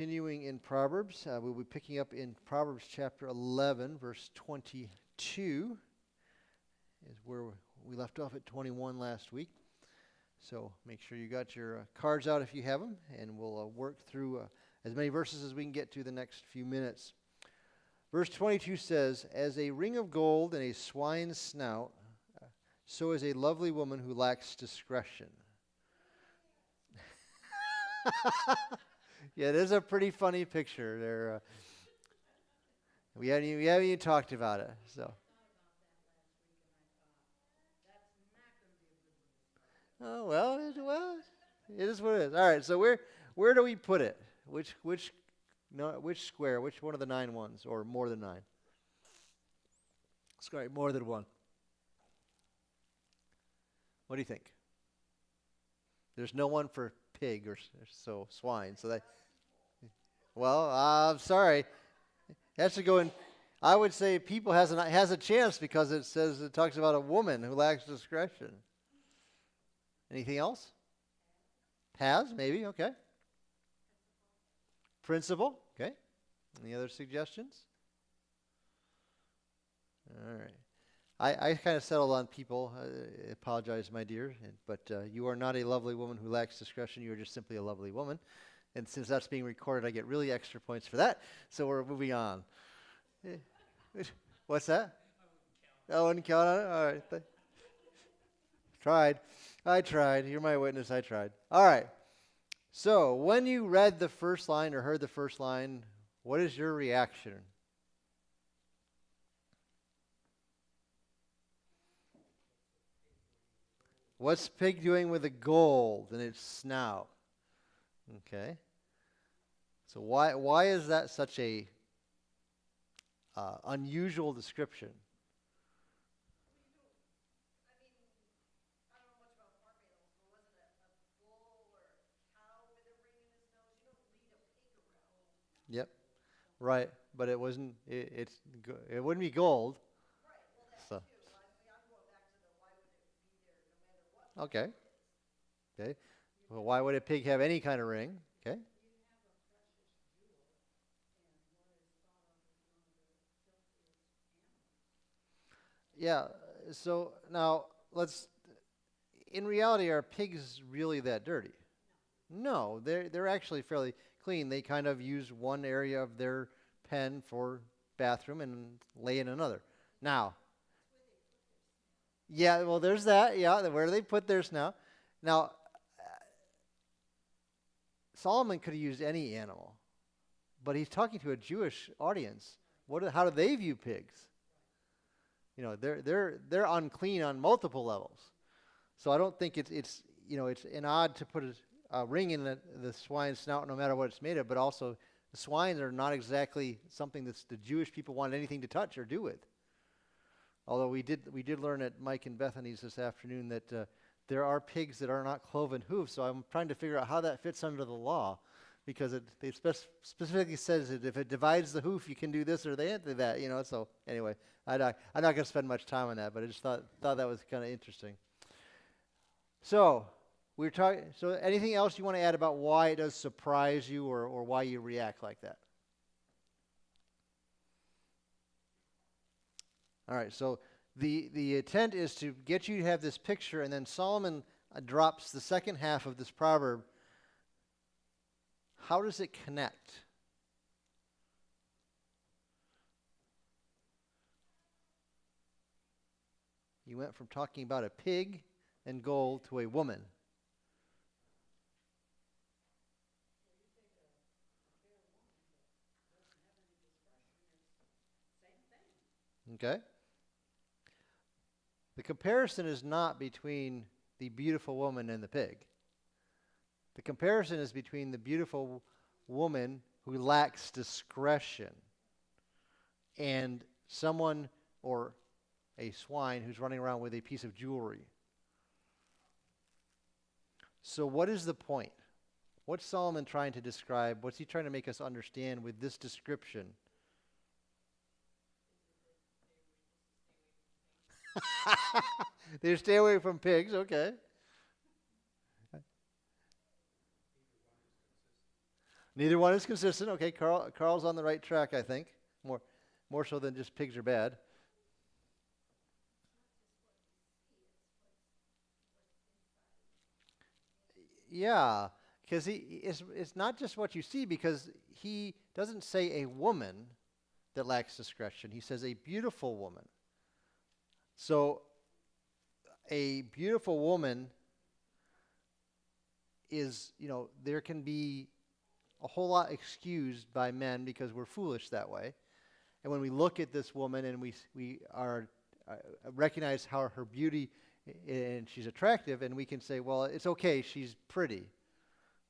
Continuing in Proverbs, we'll be picking up in Proverbs chapter 11, verse 22, is where we left off at 21 last week. So make sure you got your cards out if you have them, and we'll work through as many verses as we can get to the next few minutes. Verse 22 says, "As a ring of gold in a swine's snout, so is a lovely woman who lacks discretion." Yeah, it is a pretty funny picture there. We haven't even talked about it. So. Oh well, it is what it is. All right. So where do we put it? Which square? Which one of the 9 ones, or more than 9? Sorry, more than one. What do you think? There's no one for pig or so swine. So that. Well, I'm sorry. It has to go in. I would say people has a chance because it talks about a woman who lacks discretion. Anything else? Has, maybe, okay. Principle, okay. Any other suggestions? All right. I kind of settled on people. I apologize, my dear, but you are not a lovely woman who lacks discretion. You are just simply a lovely woman. And since that's being recorded, I get really extra points for that. So we're moving on. What's that? I wouldn't count on it? All right. I tried. You're my witness. I tried. All right. So when you read the first line or heard the first line, what is your reaction? What's pig doing with the gold in its snout? Okay. So why is that such a unusual description? Yep. Right. But it wasn't. It wouldn't be gold. So. Okay. Okay. Well, why would a pig have any kind of ring? Okay. Yeah. So now in reality, are pigs really that dirty? No, they're actually fairly clean. They kind of use one area of their pen for bathroom and lay in another. Now, yeah, well, there's that. Yeah, where do they put their snout? Now, Solomon could have used any animal, but he's talking to a Jewish audience. How do they view pigs? You know, they're unclean on multiple levels. So I don't think it's an odd to put a ring in the swine's snout no matter what it's made of, but also the swines are not exactly something that the Jewish people want anything to touch or do with. Although we did learn at Mike and Bethany's this afternoon that there are pigs that are not cloven hoofs, so I'm trying to figure out how that fits under the law, because it specifically says that if it divides the hoof, you can do this or that. So anyway, I'm not going to spend much time on that, but I just thought that was kind of interesting. So we're talking. So anything else you want to add about why it does surprise you or why you react like that? All right. So the intent is to get you to have this picture, and then Solomon drops the second half of this proverb. How does it connect? You went from talking about a pig and gold to a woman. Okay? The comparison is not between the beautiful woman and the pig. The comparison is between the beautiful woman who lacks discretion and someone or a swine who's running around with a piece of jewelry. So what is the point? What's Solomon trying to describe? What's he trying to make us understand with this description? They stay away from pigs, okay. Neither one is consistent. Okay, Carl's on the right track, I think. More so than just pigs are bad. Yeah, because it's not just what you see, because he doesn't say a woman that lacks discretion. He says a beautiful woman. So a beautiful woman is, there can be a whole lot excused by men because we're foolish that way. And when we look at this woman and we are recognize how her beauty and she's attractive, and we can say, well, it's okay, she's pretty.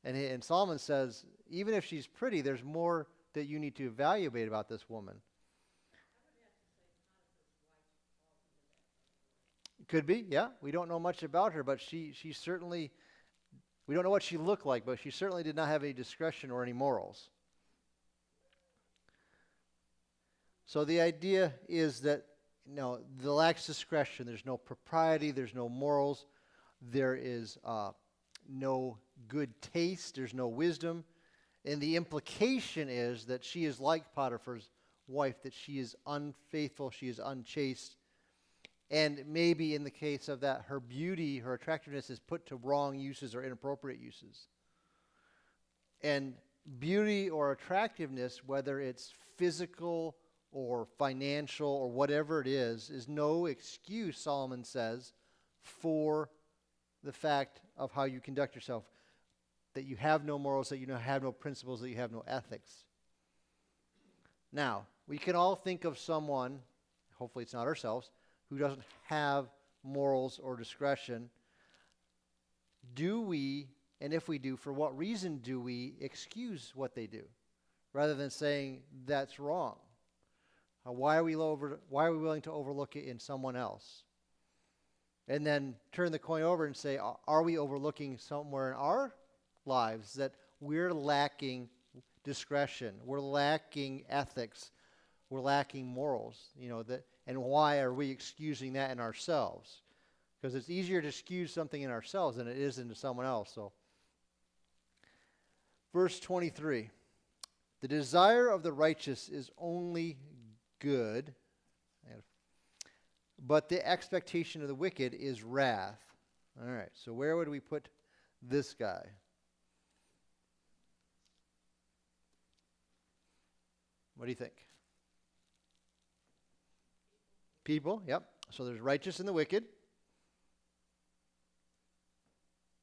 And Solomon says, even if she's pretty, there's more that you need to evaluate about this woman. Could be, yeah. We don't know much about her, but she certainly, we don't know what she looked like, but she certainly did not have any discretion or any morals. So the idea is that, the lacks discretion. There's no propriety. There's no morals. There is no good taste. There's no wisdom. And the implication is that she is like Potiphar's wife, that she is unfaithful, she is unchaste. And maybe in the case of that, her beauty, her attractiveness is put to wrong uses or inappropriate uses. And beauty or attractiveness, whether it's physical or financial or whatever it is no excuse, Solomon says, for the fact of how you conduct yourself, that you have no morals, that you have no principles, that you have no ethics. Now, we can all think of someone, hopefully it's not ourselves, who doesn't have morals or discretion. Do we, and if we do, for what reason do we excuse what they do, rather than saying that's wrong? Why are we willing to overlook it in someone else? And then turn the coin over and say, are we overlooking somewhere in our lives that we're lacking discretion, we're lacking ethics, we're lacking morals, and why are we excusing that in ourselves? Because it's easier to excuse something in ourselves than it is into someone else. So, verse 23, the desire of the righteous is only good, but the expectation of the wicked is wrath. All right, so where would we put this guy? What do you think? People, yep. So there's righteous and the wicked.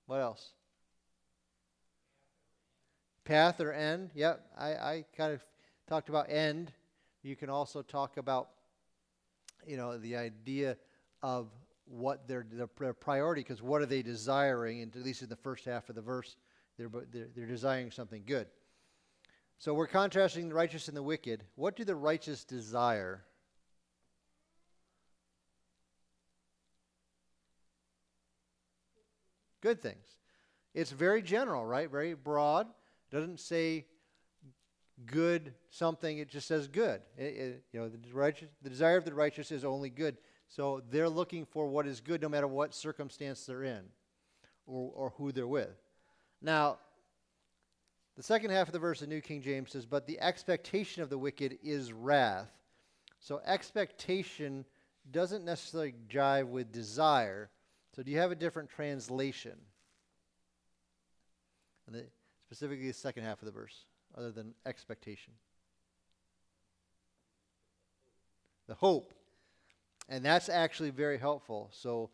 What else? Path or end, yep. I kind of talked about end. You can also talk about, the idea of what their priority, because what are they desiring? And at least in the first half of the verse, they're desiring something good. So we're contrasting the righteous and the wicked. What do the righteous desire? Good things. It's very general, right? Very broad. It doesn't say good something, it just says good. The desire of the righteous is only good. So they're looking for what is good no matter what circumstance they're in or who they're with. Now, the second half of the verse of New King James says, but the expectation of the wicked is wrath. So expectation doesn't necessarily jive with desire. So do you have a different translation? And specifically the second half of the verse, other than expectation. The hope. And that's actually very helpful. So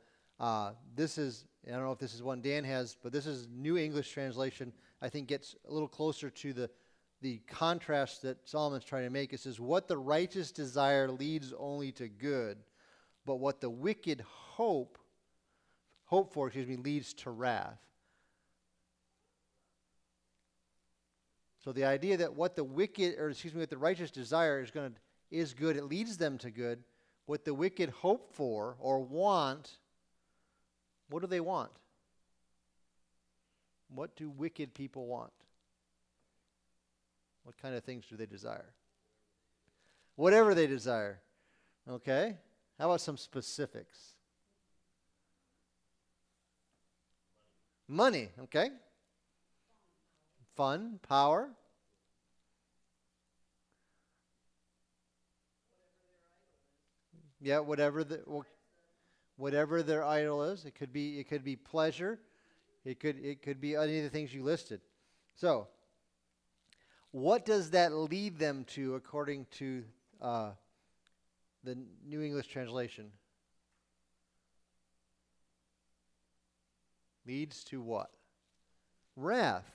this is, I don't know if this is one Dan has, but this is New English translation. I think gets a little closer to the contrast that Solomon's trying to make. It says, what the righteous desire leads only to good, but what the wicked hope for, leads to wrath. So the idea that what the righteous desire is good, it leads them to good. What the wicked hope for or want, what do they want? What do wicked people want? What kind of things do they desire? Whatever they desire. Okay? How about some specifics? Money, okay? Fun, power, Yeah, whatever their idol is. It could be pleasure. It could be any of the things you listed. So, what does that lead them to according to the New English translation? Leads to what? Wrath.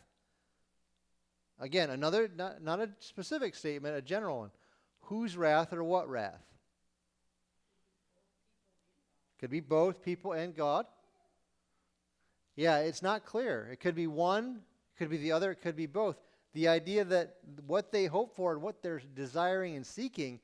Again, another, not a specific statement, a general one. Whose wrath or what wrath? Could be both people and God. Yeah, it's not clear. It could be one, it could be the other, it could be both. The idea that what they hope for and what they're desiring and seeking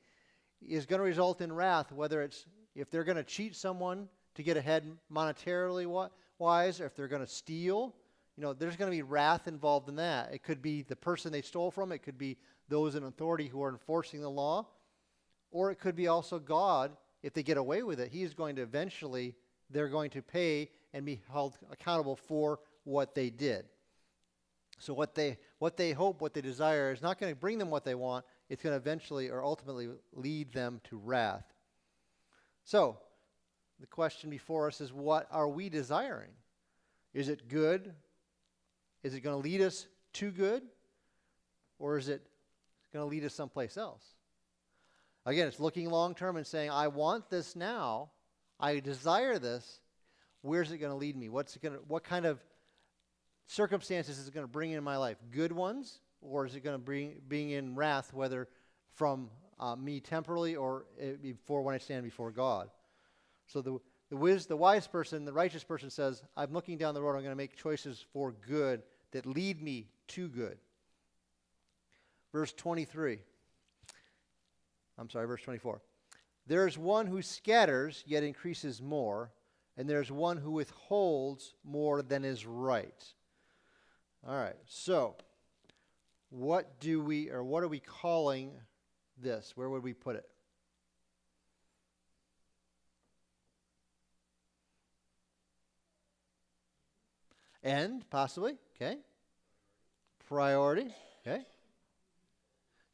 is going to result in wrath, whether it's if they're going to cheat someone to get ahead monetarily wise, or if they're going to steal, there's going to be wrath involved in that. It could be the person they stole from, it could be those in authority who are enforcing the law, or it could be also God. If they get away with it, He is going to eventually, they're going to pay and be held accountable for what they did. So what they hope, what they desire is not going to bring them what they want. It's going to eventually or ultimately lead them to wrath. So the question before us is, what are we desiring? Is it good? Is it going to lead us to good? Or is it going to lead us someplace else? Again, it's looking long term and saying, I want this now. I desire this. Where's it going to lead me? What kind of circumstances is it going to bring in my life? Good ones? Or is it going to bring in wrath, whether from me temporally or before when I stand before God? So the wise person, the righteous person says, I'm looking down the road. I'm going to make choices for good that lead me to good. Verse 24. There's one who scatters, yet increases more, and there's one who withholds more than is right. All right, so what are we calling this? Where would we put it? End, possibly, okay. Priority, okay.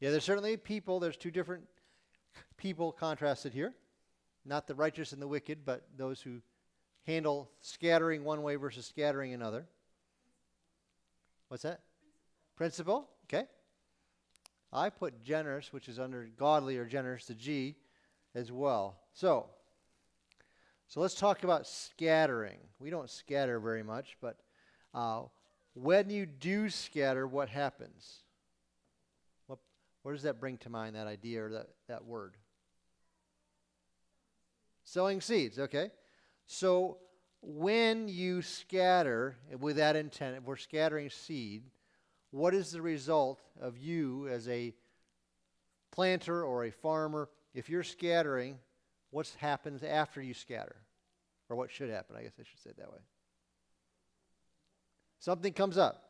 Yeah, there's certainly people, there's two different people contrasted here. Not the righteous and the wicked, but those who handle scattering one way versus scattering another. What's that? Principle, okay. I put generous, which is under godly or generous, the G, as well. So let's talk about scattering. We don't scatter very much, but when you do scatter, what happens? What does that bring to mind, that idea or that word? Sowing seeds, okay. So when you scatter with that intent, if we're scattering seed, what is the result of you as a planter or a farmer? If you're scattering, what happens after you scatter? Or what should happen, I guess I should say it that way. Something comes up.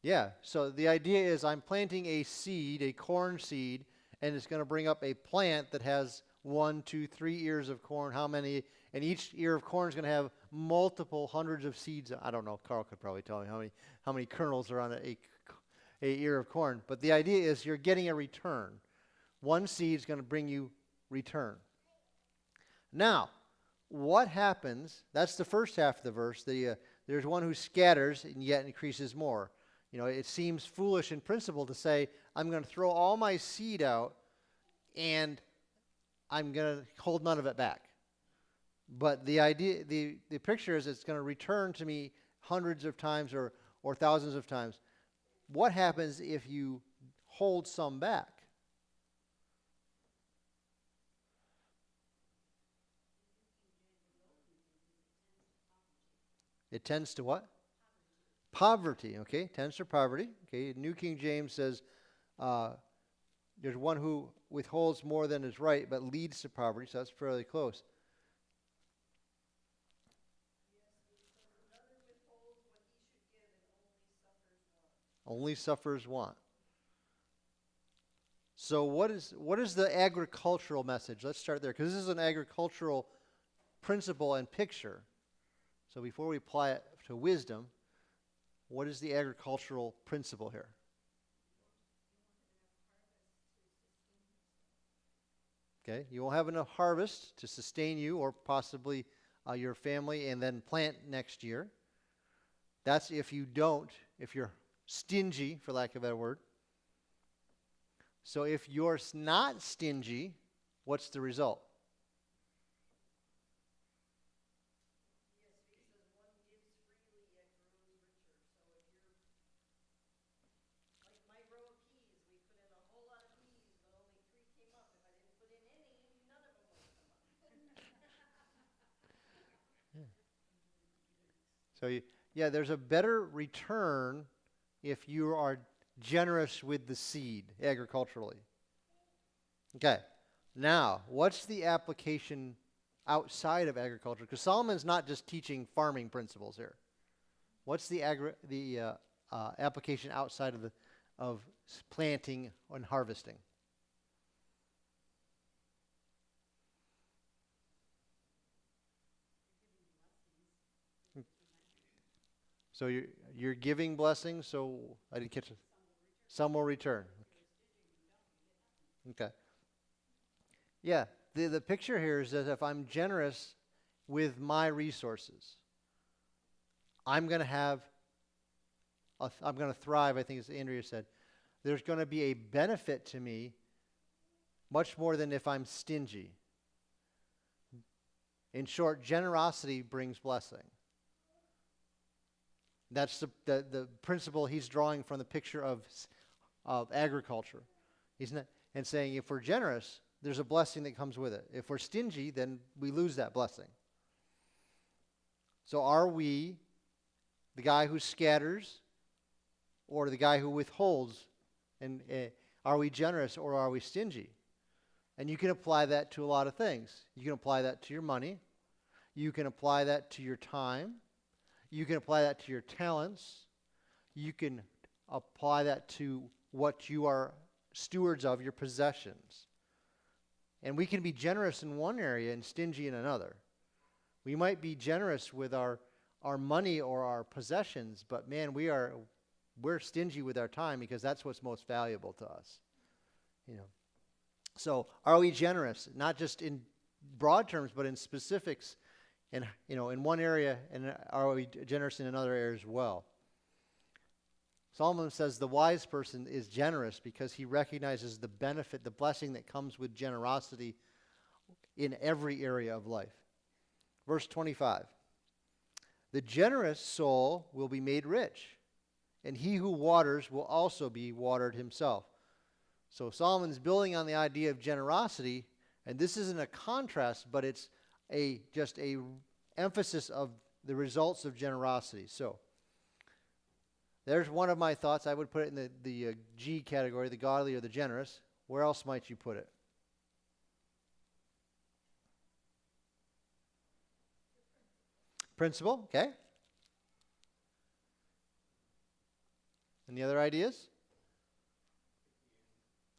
Yeah, so the idea is I'm planting a seed, a corn seed, and it's going to bring up a plant that has 1, 2, 3 ears of corn. How many? And each ear of corn is going to have multiple hundreds of seeds. I don't know. Carl could probably tell me how many kernels are on a ear of corn. But the idea is you're getting a return. One seed is going to bring you return. Now, what happens? That's the first half of the verse. There's one who scatters and yet increases more. It seems foolish in principle to say, I'm going to throw all my seed out and I'm going to hold none of it back. But the idea, the picture is it's going to return to me hundreds of times or thousands of times. What happens if you hold some back? It tends to what? Poverty, okay? Tends to poverty. Okay, New King James says there's one who withholds more than is right, but leads to poverty, so that's fairly close. Only suffers want. So what is the agricultural message? Let's start there, because this is an agricultural principle and picture. So before we apply it to wisdom, what is the agricultural principle here? Okay, you won't have enough harvest to sustain you or possibly your family and then plant next year. That's if you're stingy, for lack of a better word. So if you're not stingy, what's the result? So there's a better return if you are generous with the seed agriculturally. Okay, now what's the application outside of agriculture? Because Solomon's not just teaching farming principles here. What's the application outside of planting and harvesting? So you're giving blessings, so I didn't catch it. Some will return. Okay. Yeah, the picture here is that if I'm generous with my resources, I'm going to thrive, I think as Andrea said. There's going to be a benefit to me much more than if I'm stingy. In short, generosity brings blessing. That's the principle he's drawing from the picture of agriculture. He's not, and saying if we're generous, there's a blessing that comes with it. If we're stingy, then we lose that blessing. So are we the guy who scatters or the guy who withholds? And are we generous or are we stingy? And you can apply that to a lot of things. You can apply that to your money. You can apply that to your time. You can apply that to your talents. You can apply that to what you are stewards of, your possessions. And we can be generous in one area and stingy in another. We might be generous with our money or our possessions, but man, we're stingy with our time because that's what's most valuable to us. So are we generous, not just in broad terms, but in specifics? And in one area, and are we generous in another area as well? Solomon says the wise person is generous because he recognizes the benefit, the blessing that comes with generosity in every area of life. Verse 25. The generous soul will be made rich, and he who waters will also be watered himself. So Solomon's building on the idea of generosity, and this isn't a contrast, but it's just a emphasis of the results of generosity. So there's one of my thoughts. I would put it in the G category, the godly or the generous. Where else might you put it? Principle, okay. Any other ideas?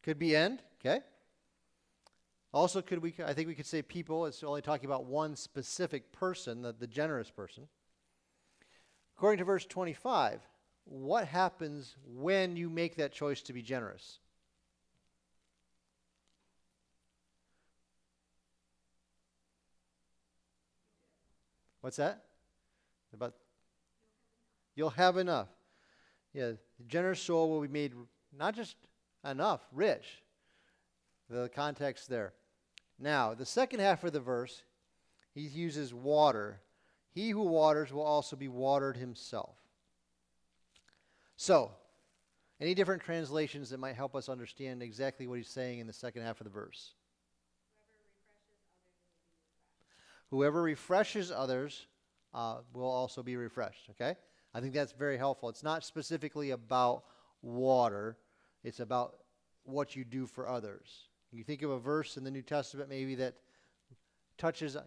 Could be end, okay. Also, I think we could say people. It's only talking about one specific person, the generous person. According to verse 25, what happens when you make that choice to be generous? What's that? You'll have enough. Yeah, the generous soul will be made not just enough, rich. The context there. Now, the second half of the verse, he uses water. He who waters will also be watered himself. So, any different translations that might help us understand exactly what he's saying in the second half of the verse? Whoever refreshes others will also be refreshed, okay? I think that's very helpful. It's not specifically about water. It's about what you do for others. You think of a verse in the New Testament maybe that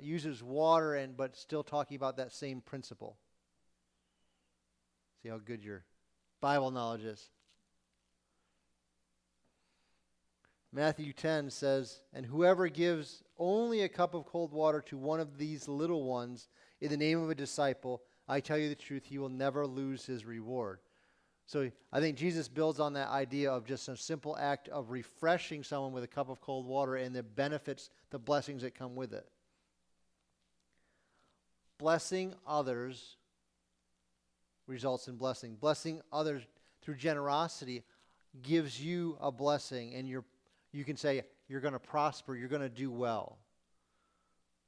uses water but still talking about that same principle. See how good your Bible knowledge is. Matthew 10 says, and whoever gives only a cup of cold water to one of these little ones in the name of a disciple, I tell you the truth, he will never lose his reward. So I think Jesus builds on that idea of just a simple act of refreshing someone with a cup of cold water and the benefits, the blessings that come with it. Blessing others results in blessing. Blessing others through generosity gives you a blessing, and you can say you're going to prosper, you're going to do well.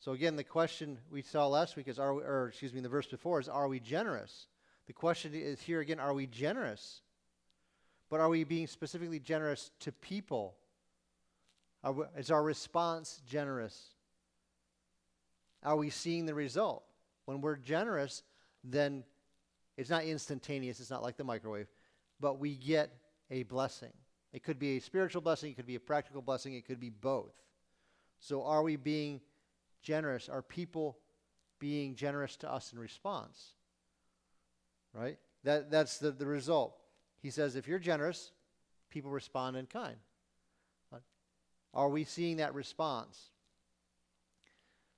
So again, the question we saw last week is, in the verse before is, are we generous? The question is here again, are we generous? But are we being specifically generous to people? Is our response generous? Are we seeing the result? When we're generous, then it's not instantaneous, it's not like the microwave, but we get a blessing. It could be a spiritual blessing, it could be a practical blessing, it could be both. So are we being generous? Are people being generous to us in response? Right? That's the result. He says if you're generous, people respond in kind. Are we seeing that response?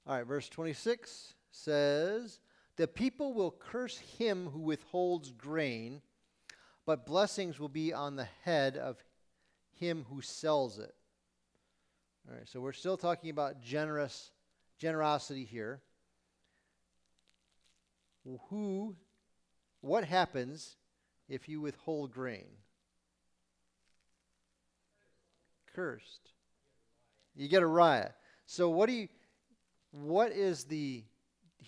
All right, verse 26 says, the people will curse him who withholds grain, but blessings will be on the head of him who sells it. All right, so we're still talking about generosity here. What happens if you withhold grain? Cursed. You get a riot. So he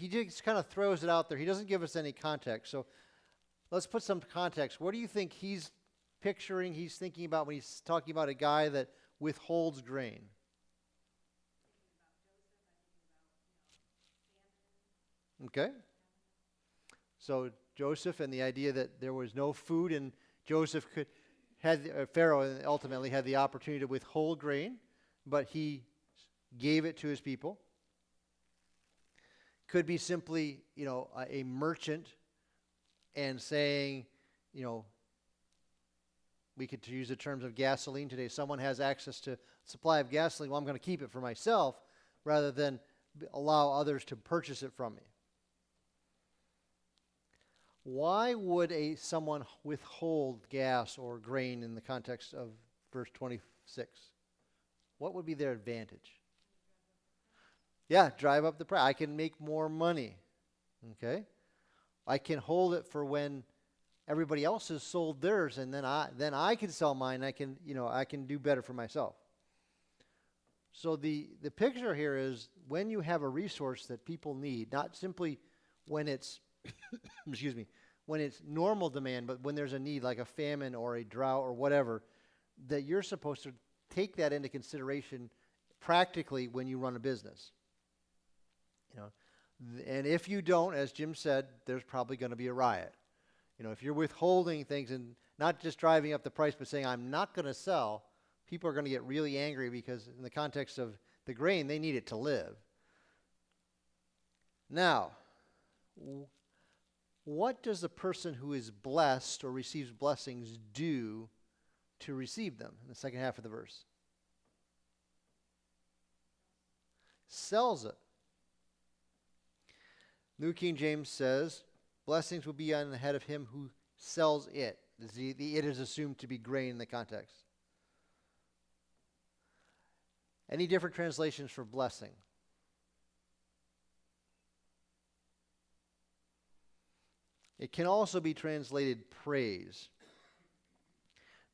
just kind of throws it out there. He doesn't give us any context. So let's put some context. What do you think he's picturing, he's thinking about when he's talking about a guy that withholds grain? Okay. So Joseph and the idea that there was no food, and Joseph Pharaoh ultimately had the opportunity to withhold grain, but he gave it to his people. Could be simply, a merchant and saying, we could use the terms of gasoline today. Someone has access to supply of gasoline. Well, I'm going to keep it for myself rather than allow others to purchase it from me. Why would someone withhold gas or grain in the context of verse 26? What would be their advantage? Yeah, drive up the price. I can make more money. Okay? I can hold it for when everybody else has sold theirs, and then I can sell mine. I can do better for myself. So the picture here is when you have a resource that people need, not simply when it's when it's normal demand, but when there's a need like a famine or a drought or whatever, that you're supposed to take that into consideration practically when you run a business. And if you don't, as Jim said, there's probably going to be a riot. If you're withholding things and not just driving up the price, but saying, I'm not going to sell, people are going to get really angry because in the context of the grain, they need it to live. Now, what does the person who is blessed or receives blessings do to receive them in the second half of the verse? Sells it. New King James says, blessings will be on the head of him who sells it. The it is assumed to be grain in the context. Any different translations for blessing? It can also be translated praise,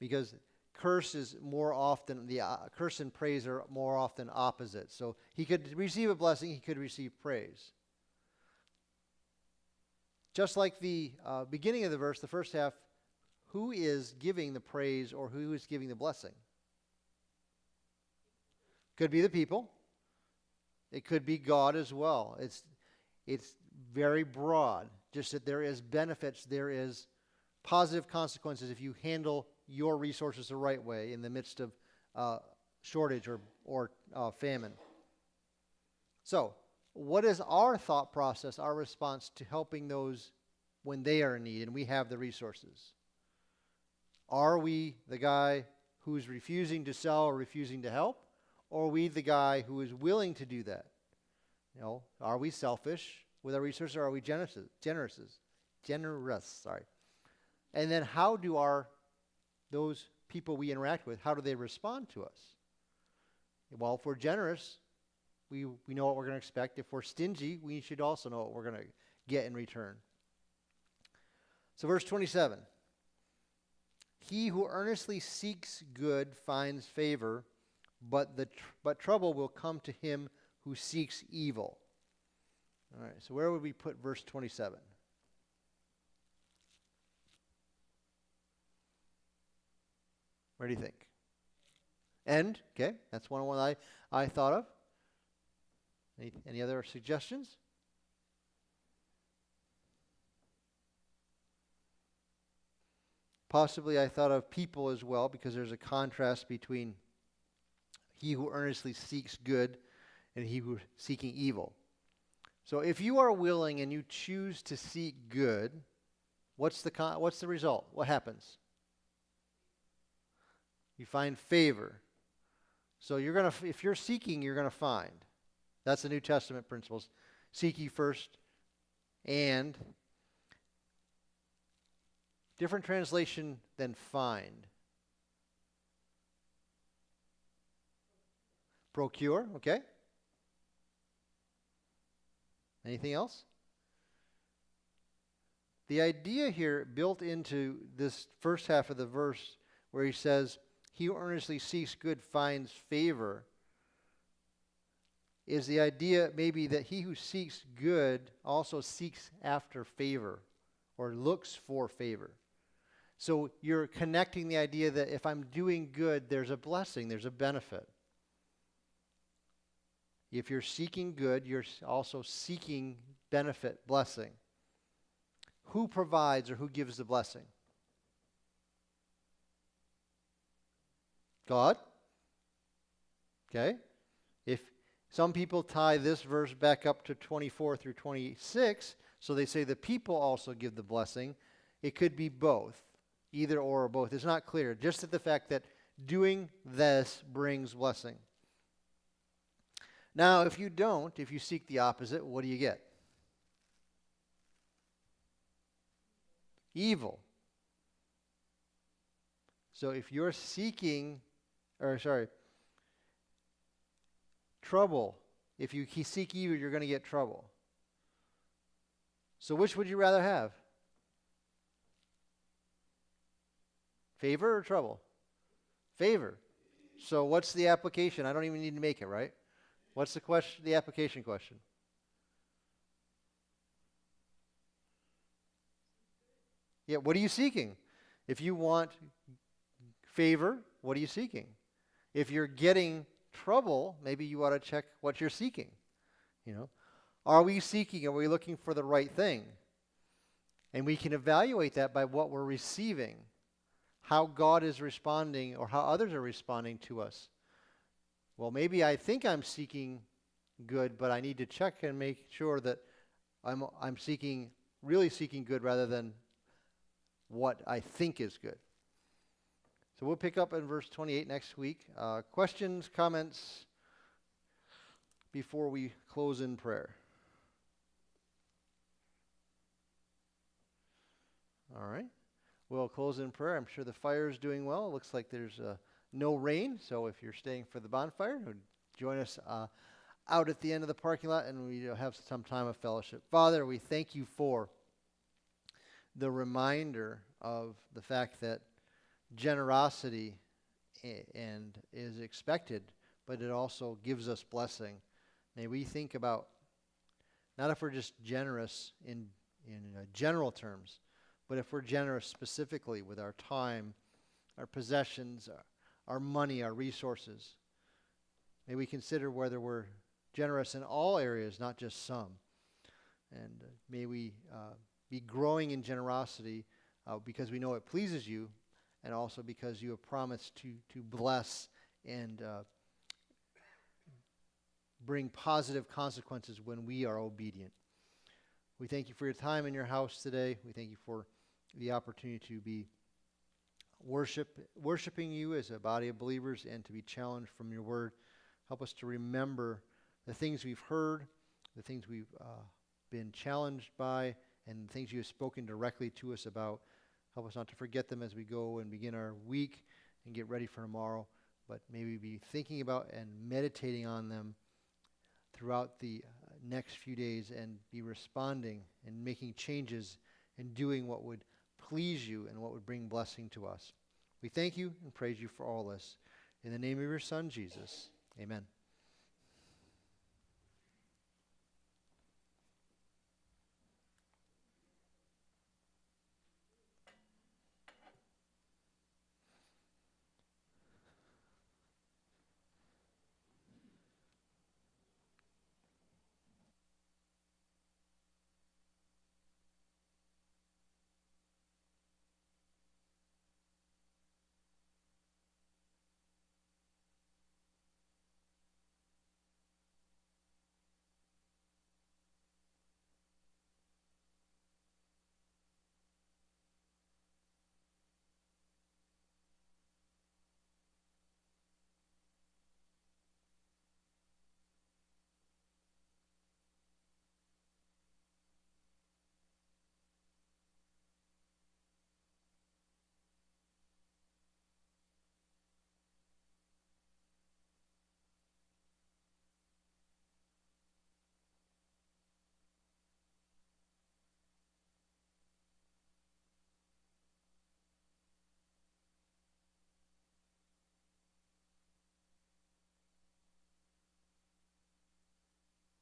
because curse and praise are more often opposite. So he could receive a blessing, he could receive praise. Just like the beginning of the verse, the first half, who is giving the praise or who is giving the blessing? Could be the people. It could be God as well. It's very broad. Just that there is benefits, there is positive consequences if you handle your resources the right way in the midst of shortage or famine. So, what is our thought process, our response to helping those when they are in need and we have the resources? Are we the guy who's refusing to sell or refusing to help? Or are we the guy who is willing to do that? Are we selfish with our resources, or are we generous? And then those people we interact with, how do they respond to us? Well, if we're generous, we know what we're going to expect. If we're stingy, we should also know what we're going to get in return. So verse 27. He who earnestly seeks good finds favor, but trouble will come to him who seeks evil. All right, so where would we put verse 27? Where do you think? End? Okay, that's one I thought of. Any other suggestions? Possibly I thought of people as well, because there's a contrast between he who earnestly seeks good and he who is seeking evil. So if you are willing and you choose to seek good, what's the result? What happens? You find favor. So if you're seeking, you're going to find. That's the New Testament principles. Seek ye first, and different translation than find. Procure, okay? Anything else? The idea here built into this first half of the verse where he says, he who earnestly seeks good finds favor, is the idea maybe that he who seeks good also seeks after favor or looks for favor. So you're connecting the idea that if I'm doing good, there's a blessing, there's a benefit. If you're seeking good, you're also seeking benefit, blessing. Who provides or who gives the blessing? God. Okay. If some people tie this verse back up to 24 through 26, so they say the people also give the blessing. It could be both, either or both. It's not clear. Just that the fact that doing this brings blessing. Now, if you seek the opposite, what do you get? Evil. So if you're seeking, trouble. If you seek evil, you're going to get trouble. So which would you rather have? Favor or trouble? Favor. So what's the application? I don't even need to make it, right? What's the question? The application question. Yeah, what are you seeking? If you want favor, what are you seeking? If you're getting trouble, maybe you ought to check what you're seeking. Are we seeking? Are we looking for the right thing? And we can evaluate that by what we're receiving, how God is responding or how others are responding to us. Well, maybe I think I'm seeking good, but I need to check and make sure that I'm really seeking good rather than what I think is good. So we'll pick up in verse 28 next week. Questions, comments before we close in prayer? All right. We'll close in prayer. I'm sure the fire is doing well. It looks like there's no rain, so if you're staying for the bonfire, join us out at the end of the parking lot, and we have some time of fellowship. Father, we thank you for the reminder of the fact that generosity and is expected, but it also gives us blessing. May we think about not if we're just generous in general terms, but if we're generous specifically with our time, our possessions, our money, our resources. May we consider whether we're generous in all areas, not just some. And may we be growing in generosity because we know it pleases you, and also because you have promised to bless and bring positive consequences when we are obedient. We thank you for your time in your house today. We thank you for the opportunity to be worshiping you as a body of believers and to be challenged from your word. Help us to remember the things we've heard, the things we've been challenged by, and the things you have spoken directly to us about Help us not to forget them as we go and begin our week and get ready for tomorrow, but maybe be thinking about and meditating on them throughout the next few days and be responding and making changes and doing what would please you and what would bring blessing to us. We thank you and praise you for all this. In the name of your Son, Jesus, amen.